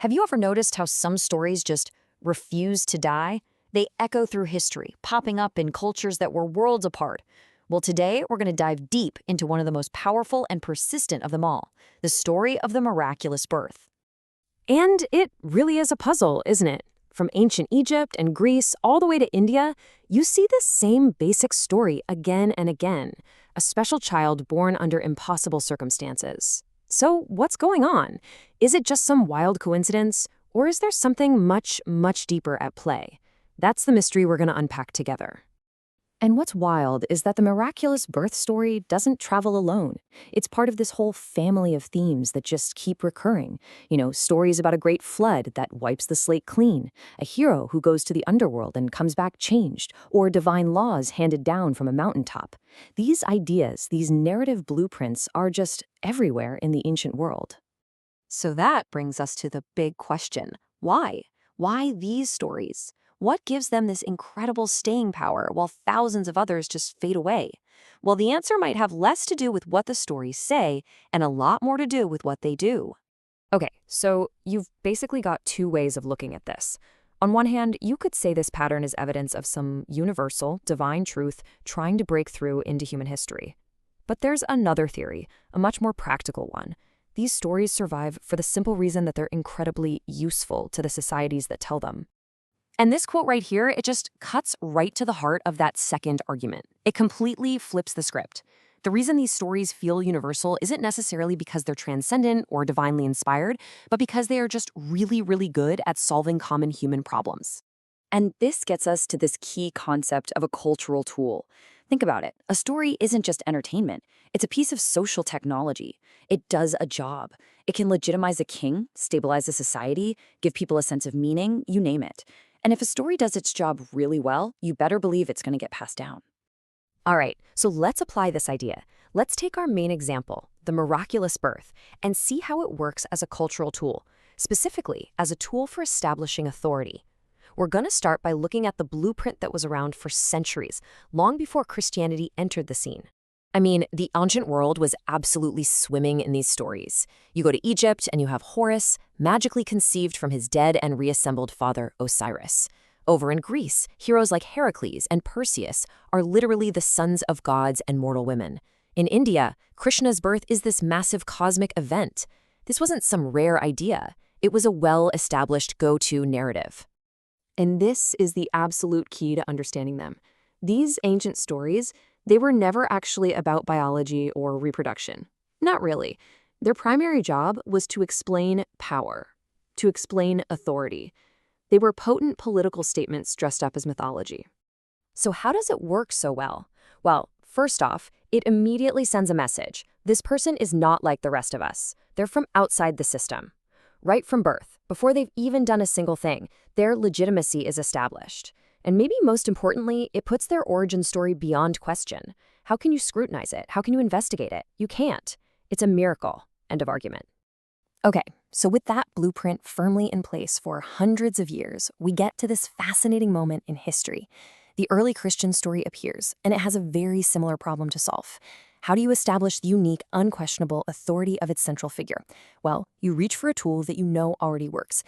Have you ever noticed how some stories just refuse to die? They echo through history, popping up in cultures that were worlds apart. Well, today we're going to dive deep into one of the most powerful and persistent of them all, the story of the miraculous birth. And it really is a puzzle, isn't it? From ancient Egypt and Greece all the way to India, you see this same basic story again and again, a special child born under impossible circumstances. So what's going on? Is it just some wild coincidence, or is there something much, much deeper at play? That's the mystery we're going to unpack together. And what's wild is that the miraculous birth story doesn't travel alone. It's part of this whole family of themes that just keep recurring. Stories about a great flood that wipes the slate clean, a hero who goes to the underworld and comes back changed, or divine laws handed down from a mountaintop. These ideas, these narrative blueprints, are just everywhere in the ancient world. So that brings us to the big question. Why? Why these stories? What gives them this incredible staying power while thousands of others just fade away? Well, the answer might have less to do with what the stories say and a lot more to do with what they do. Okay, so you've basically got two ways of looking at this. On one hand, you could say this pattern is evidence of some universal, divine truth trying to break through into human history. But there's another theory, a much more practical one. These stories survive for the simple reason that they're incredibly useful to the societies that tell them. And this quote right here, it just cuts right to the heart of that second argument. It completely flips the script. The reason these stories feel universal isn't necessarily because they're transcendent or divinely inspired, but because they are just really, really good at solving common human problems. And this gets us to this key concept of a cultural tool. Think about it. A story isn't just entertainment. It's a piece of social technology. It does a job. It can legitimize a king, stabilize a society, give people a sense of meaning, you name it. And if a story does its job really well, you better believe it's going to get passed down. All right, so let's apply this idea. Let's take our main example, the miraculous birth, and see how it works as a cultural tool, specifically as a tool for establishing authority. We're going to start by looking at the blueprint that was around for centuries, long before Christianity entered the scene. I mean, the ancient world was absolutely swimming in these stories. You go to Egypt and you have Horus, magically conceived from his dead and reassembled father Osiris. Over in Greece, heroes like Heracles and Perseus are literally the sons of gods and mortal women. In India, Krishna's birth is this massive cosmic event. This wasn't some rare idea. It was a well-established go-to narrative. And this is the absolute key to understanding them. These ancient stories, they were never actually about biology or reproduction. Not really. Their primary job was to explain power, to explain authority. They were potent political statements dressed up as mythology. So how does it work so well? Well, first off, it immediately sends a message. This person is not like the rest of us. They're from outside the system. Right from birth, before they've even done a single thing, their legitimacy is established. And maybe most importantly, it puts their origin story beyond question. How can you scrutinize it? How can you investigate it? You can't. It's a miracle. End of argument. Okay, so with that blueprint firmly in place for hundreds of years, we get to this fascinating moment in history. The early Christian story appears, and it has a very similar problem to solve. How do you establish the unique, unquestionable authority of its central figure? Well, you reach for a tool that you know already works.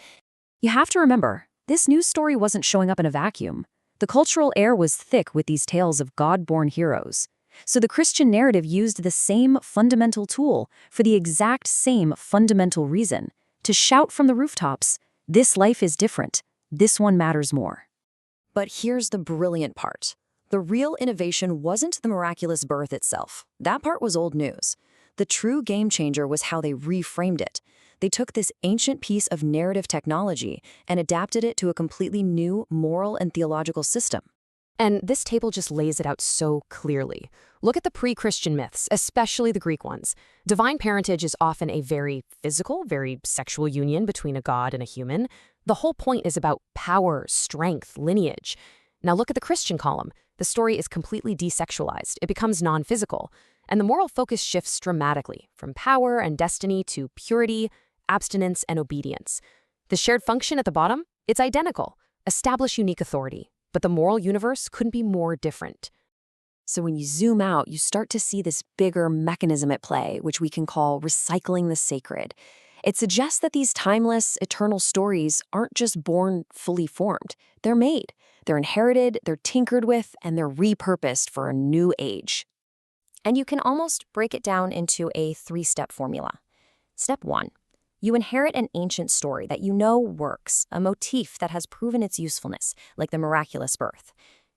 You have to remember, this news story wasn't showing up in a vacuum. The cultural air was thick with these tales of God-born heroes. So the Christian narrative used the same fundamental tool for the exact same fundamental reason, to shout from the rooftops, this life is different, this one matters more. But here's the brilliant part. The real innovation wasn't the miraculous birth itself. That part was old news. The true game changer was how they reframed it. They took this ancient piece of narrative technology and adapted it to a completely new moral and theological system. And this table just lays it out so clearly. Look at the pre-Christian myths, especially the Greek ones. Divine parentage is often a very physical, very sexual union between a god and a human. The whole point is about power, strength, lineage. Now look at the Christian column. The story is completely desexualized. It becomes non-physical. And the moral focus shifts dramatically, from power and destiny to purity, abstinence, and obedience. The shared function at the bottom, it's identical. Establish unique authority. But the moral universe couldn't be more different. So when you zoom out, you start to see this bigger mechanism at play, which we can call recycling the sacred. It suggests that these timeless, eternal stories aren't just born fully formed. They're made, they're inherited, they're tinkered with, and they're repurposed for a new age. And you can almost break it down into a 3-step formula. Step 1. You inherit an ancient story that you know works, a motif that has proven its usefulness, like the miraculous birth.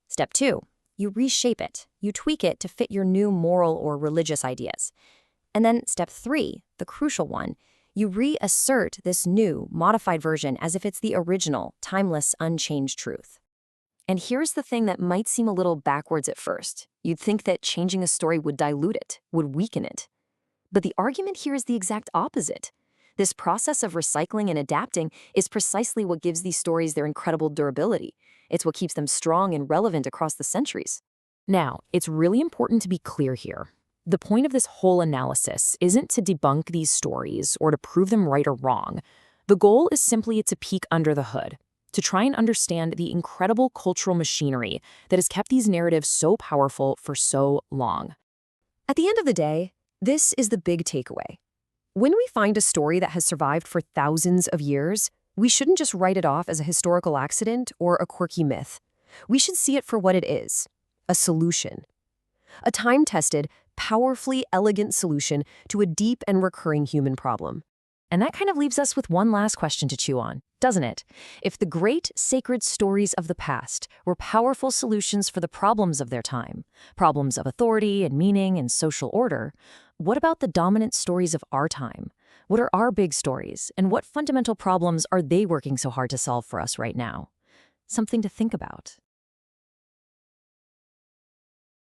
Step 2. You reshape it. You tweak it to fit your new moral or religious ideas. And then step 3, the crucial one, you reassert this new, modified version as if it's the original, timeless, unchanged truth. And here's the thing that might seem a little backwards at first. You'd think that changing a story would dilute it, would weaken it. But the argument here is the exact opposite. This process of recycling and adapting is precisely what gives these stories their incredible durability. It's what keeps them strong and relevant across the centuries. Now, it's really important to be clear here. The point of this whole analysis isn't to debunk these stories or to prove them right or wrong. The goal is simply to peek under the hood, to try and understand the incredible cultural machinery that has kept these narratives so powerful for so long. At the end of the day, this is the big takeaway. When we find a story that has survived for thousands of years, we shouldn't just write it off as a historical accident or a quirky myth. We should see it for what it is, a solution. A time-tested, powerfully elegant solution to a deep and recurring human problem. And that kind of leaves us with one last question to chew on, doesn't it? If the great sacred stories of the past were powerful solutions for the problems of their time, problems of authority and meaning and social order, what about the dominant stories of our time? What are our big stories, and what fundamental problems are they working so hard to solve for us right now? Something to think about.